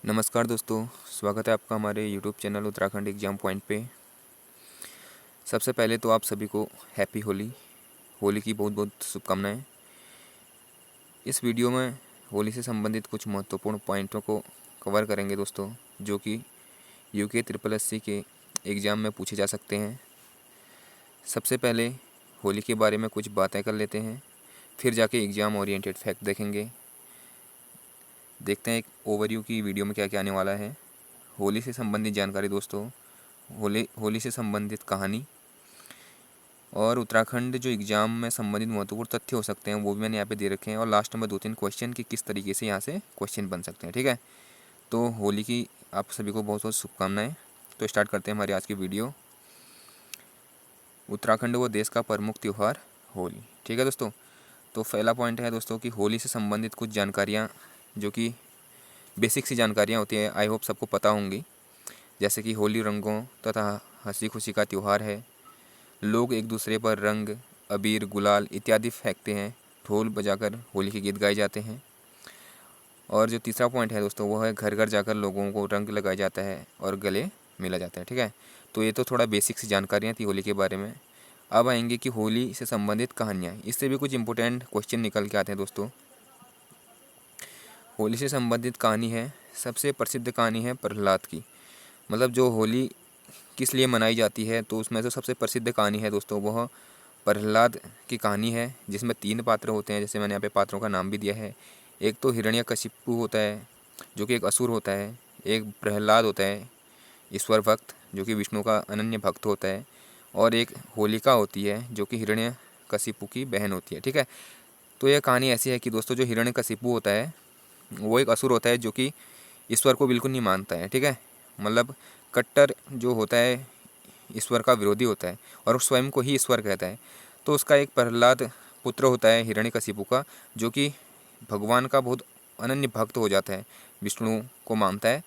नमस्कार दोस्तों, स्वागत है आपका हमारे YouTube channel Uttarakhand exam point पे। सबसे पहले तो आप सभी को हैप्पी होली। होली की बहुत बहुत शुभकामनाएं। इस वीडियो में होली से संबंधित कुछ महत्वपूर्ण पॉइंटों को कवर करेंगे दोस्तों, जो कि यूके SSC के एग्ज़ाम में पूछे जा सकते हैं। सबसे पहले होली के बारे में कुछ बातें कर लेते हैं, फिर जाके एग्ज़ाम ओरिएंटेड फैक्ट देखेंगे। देखते हैं एक ओवरव्यू की वीडियो में क्या क्या आने वाला है। होली से संबंधित जानकारी दोस्तों, होली से संबंधित कहानी और उत्तराखंड जो एग्ज़ाम में संबंधित महत्वपूर्ण तथ्य हो सकते हैं वो भी मैंने यहाँ पे दे रखे हैं। और लास्ट में 2-3 क्वेश्चन कि किस तरीके से यहाँ से क्वेश्चन बन सकते हैं। ठीक है, तो होली की आप सभी को बहुत बहुत शुभकामनाएं। तो स्टार्ट करते हैं हमारी आज की वीडियो। उत्तराखंड व देश का प्रमुख त्यौहार होली। ठीक है दोस्तों, तो पहला पॉइंट है दोस्तों कि होली से संबंधित कुछ जानकारियाँ जो कि बेसिक सी जानकारियाँ होती हैं, आई होप सबको पता होंगी। जैसे कि होली रंगों तथा हंसी खुशी का त्यौहार है। लोग एक दूसरे पर रंग, अबीर, गुलाल इत्यादि फेंकते हैं। ढोल बजाकर होली के गीत गाए जाते हैं। और जो तीसरा पॉइंट है दोस्तों वो है घर घर जाकर लोगों को रंग लगाया जाता है और गले मिला जाता है। ठीक है, तो ये तो थोड़ा बेसिक सी जानकारियाँ थी होली के बारे में। अब आएंगे कि होली से संबंधित कहानियाँ, इससे भी कुछ इंपॉर्टेंट क्वेश्चन निकल के आते हैं दोस्तों। होली से संबंधित कहानी है, सबसे प्रसिद्ध कहानी है प्रहलाद की। मतलब जो होली किस लिए मनाई जाती है, तो उसमें जो सबसे प्रसिद्ध कहानी है दोस्तों वह प्रहलाद की कहानी है, जिसमें 3 पात्र होते हैं। जैसे मैंने यहाँ पे पात्रों का नाम भी दिया है। एक तो हिरण्यकशिपु होता है जो कि एक असुर होता है। एक प्रहलाद होता है ईश्वर भक्त जो कि विष्णु का अनन्य भक्त होता है। और एक होलिका होती है जो कि हिरण्यकशिपु की बहन होती है। ठीक है, तो यह कहानी ऐसी है कि दोस्तों जो हिरण्यकशिपु होता है वो एक असुर होता है जो कि ईश्वर को बिल्कुल नहीं मानता है। ठीक है, मतलब कट्टर जो होता है ईश्वर का विरोधी होता है और स्वयं को ही ईश्वर कहता है। तो उसका एक प्रहलाद पुत्र होता है हिरण्यकशिपु का, जो कि भगवान का बहुत अनन्य भक्त हो जाता है, विष्णु को मानता है।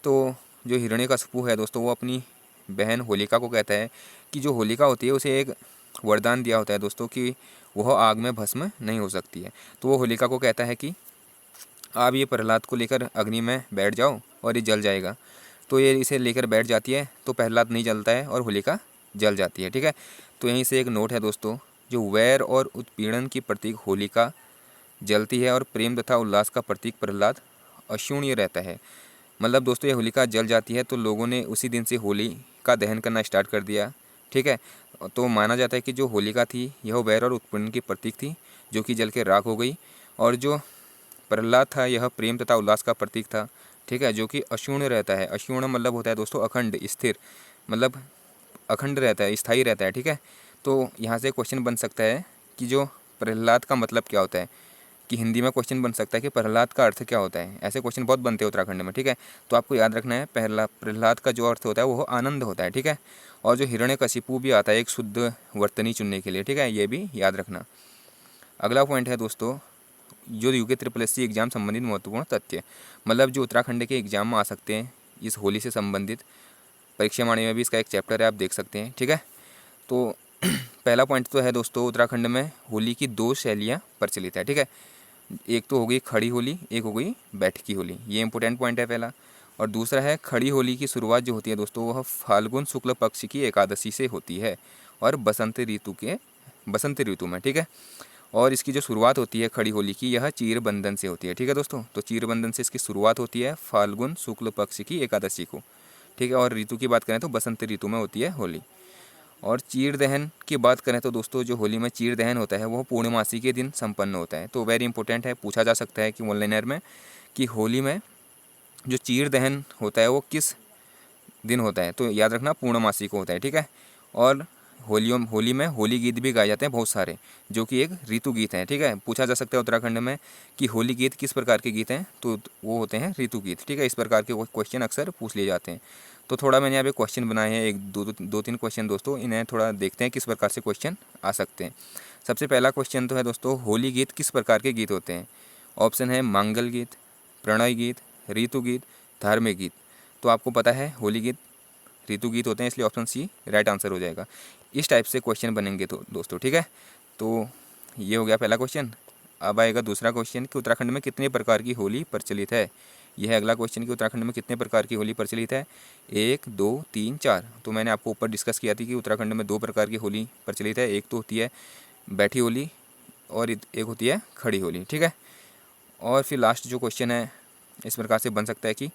तो जो हिरण्यकशिपु है दोस्तों वो अपनी बहन होलिका को कहता है कि जो होलिका होती है उसे एक वरदान दिया होता है दोस्तों कि वह आग में भस्म नहीं हो सकती है। तो वो होलिका को कहता है कि आप ये प्रहलाद को लेकर अग्नि में बैठ जाओ और ये जल जाएगा। तो ये इसे लेकर बैठ जाती है, तो प्रहलाद नहीं जलता है और होलिका जल जाती है। ठीक है, तो यहीं से एक नोट है दोस्तों, जो वैर और उत्पीड़न की प्रतीक होलिका जलती है और प्रेम तथा उल्लास का प्रतीक प्रहलाद अक्षुण्य रहता है। मतलब दोस्तों ये होलिका जल जाती है तो लोगों ने उसी दिन से होली का दहन करना स्टार्ट कर दिया। ठीक है, तो माना जाता है कि जो होलिका थी यह वैर और उत्पीड़न की प्रतीक थी जो कि जल के राख हो गई। और जो प्रहलाद था यह प्रेम तथा उल्लास का प्रतीक था। ठीक है, जो कि अक्षुण्य रहता है। अक्षुण्य मतलब होता है दोस्तों अखंड, स्थिर, मतलब अखंड रहता है, स्थायी रहता है। ठीक है, तो यहाँ से क्वेश्चन बन सकता है कि जो प्रहलाद का मतलब क्या होता है, कि हिंदी में क्वेश्चन बन सकता है कि प्रहलाद का अर्थ क्या होता है। ऐसे क्वेश्चन बहुत बनते हैं उत्तराखंड में। ठीक है, तो आपको याद रखना है प्रहलाद का जो अर्थ होता है वो आनंद होता है। ठीक है, और जो हिरण्यकशिपु भी आता है एक शुद्ध वर्तनी चुनने के लिए। ठीक है, ये भी याद रखना। अगला पॉइंट है दोस्तों जो यूके SSC एग्ज़ाम संबंधित महत्वपूर्ण तथ्य, मतलब जो उत्तराखंड के एग्जाम में आ सकते हैं इस होली से संबंधित। परीक्षा वाणी में भी इसका एक चैप्टर है, आप देख सकते हैं। ठीक है, तो पहला पॉइंट तो है दोस्तों उत्तराखंड में होली की 2 शैलियाँ प्रचलित है। ठीक है, एक तो हो गई खड़ी होली, एक हो गई बैठकी होली। ये इंपॉर्टेंट पॉइंट है पहला। और दूसरा है खड़ी होली की शुरुआत जो होती है दोस्तों वह फाल्गुन शुक्ल पक्ष की एकादशी से होती है और बसंत ऋतु में। ठीक है, और इसकी जो शुरुआत होती है खड़ी होली की यह चीर बंधन से होती है। ठीक है दोस्तों, तो चीर बंधन से इसकी शुरुआत होती है फाल्गुन शुक्ल पक्ष की एकादशी को। ठीक है, और ऋतु की बात करें तो बसंत ऋतु में होती है होली। और चीर दहन की बात करें तो दोस्तों जो होली में चीर दहन होता है वह पूर्णमासी के दिन संपन्न होता है। तो वेरी इंपॉर्टेंट है, पूछा जा सकता है कि ऑनलाइनर में कि होली में जो चीर दहन होता है वो किस दिन होता है, तो याद रखना पूर्णमासी को होता है। ठीक है, और होली में होली गीत भी गाए जाते हैं बहुत सारे, जो कि एक ऋतु गीत हैं। ठीक है, पूछा जा सकता है उत्तराखंड में कि होली गीत किस प्रकार के गीत हैं, तो वो होते हैं ऋतु गीत। ठीक है, इस प्रकार के क्वेश्चन अक्सर पूछ लिए जाते हैं। तो थोड़ा मैंने यहाँ पे क्वेश्चन बनाए हैं, एक दो तीन क्वेश्चन दोस्तों, इन्हें थोड़ा देखते हैं किस प्रकार से क्वेश्चन आ सकते हैं। सबसे पहला क्वेश्चन तो है दोस्तों होली गीत किस प्रकार के गीत होते हैं। ऑप्शन है मंगल गीत, प्रणय गीत, ऋतु गीत, धार्मिक गीत। तो आपको पता है होली गीत ऋतु गीत होते हैं, इसलिए ऑप्शन सी राइट आंसर हो जाएगा। इस टाइप से क्वेश्चन बनेंगे तो दोस्तों। ठीक है, तो ये हो गया पहला क्वेश्चन। अब आएगा दूसरा क्वेश्चन कि उत्तराखंड में कितने प्रकार की होली प्रचलित है। यह है अगला क्वेश्चन कि उत्तराखंड में कितने प्रकार की होली प्रचलित है? 1, 2, 3, 4। तो मैंने आपको ऊपर डिस्कस किया थी कि उत्तराखंड में 2 प्रकार की होली प्रचलित है। एक तो होती है बैठी होली और एक होती है खड़ी होली, ठीक है। और फिर लास्ट जो क्वेश्चन है इस प्रकार से बन सकता है कि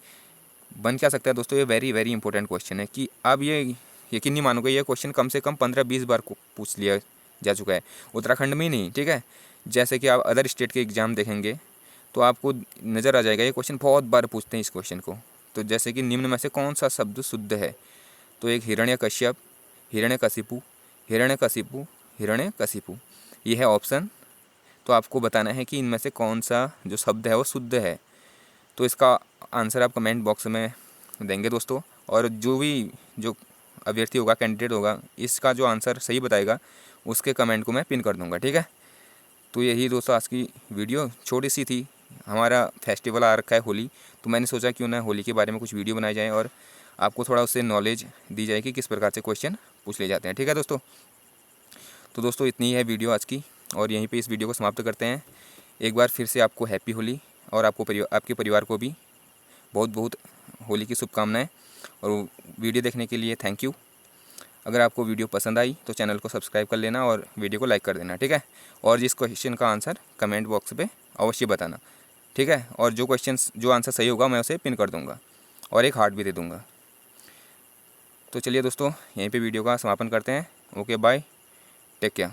बन क्या सकता है दोस्तों, ये वेरी वेरी इंपॉर्टेंट क्वेश्चन है कि अब ये यकीन नहीं मानोगे, ये क्वेश्चन कम से कम 15-20 बार पूछ लिया जा चुका है, उत्तराखंड में ही नहीं, ठीक है। जैसे कि आप अदर स्टेट के एग्ज़ाम देखेंगे तो आपको नज़र आ जाएगा ये क्वेश्चन बहुत बार पूछते हैं इस क्वेश्चन को। तो जैसे कि निम्न में से कौन सा शब्द शुद्ध है? तो एक हिरण्यकश्यप, हिरण्यकशिपु, हिरण्यकशिपु, हिरण्यकशिपु, ये है ऑप्शन। तो आपको बताना है कि इनमें से कौन सा जो शब्द है वो शुद्ध है। तो इसका आंसर आप कमेंट बॉक्स में देंगे दोस्तों, और जो अभ्यर्थी होगा, कैंडिडेट होगा, इसका जो आंसर सही बताएगा उसके कमेंट को मैं पिन कर दूंगा, ठीक है। तो यही दोस्तों आज की वीडियो छोटी सी थी। हमारा फेस्टिवल आ रखा है होली, तो मैंने सोचा क्यों ना होली के बारे में कुछ वीडियो बनाई जाए और आपको थोड़ा उससे नॉलेज दी जाए कि किस प्रकार से क्वेश्चन पूछ ले जाते हैं, ठीक है दोस्तों। तो दोस्तों इतनी ही है वीडियो आज की, और यहीं पे इस वीडियो को समाप्त करते हैं। एक बार फिर से आपको हैप्पी होली, और आपके परिवार को भी बहुत बहुत होली की शुभकामनाएं। और वीडियो देखने के लिए थैंक यू। अगर आपको वीडियो पसंद आई तो चैनल को सब्सक्राइब कर लेना और वीडियो को लाइक कर देना, ठीक है। और जिस क्वेश्चन का आंसर कमेंट बॉक्स पे अवश्य बताना, ठीक है। और जो आंसर सही होगा मैं उसे पिन कर दूंगा और एक हार्ट भी दे दूंगा। तो चलिए दोस्तों यहीं पे वीडियो का समापन करते हैं। Okay bye, take care.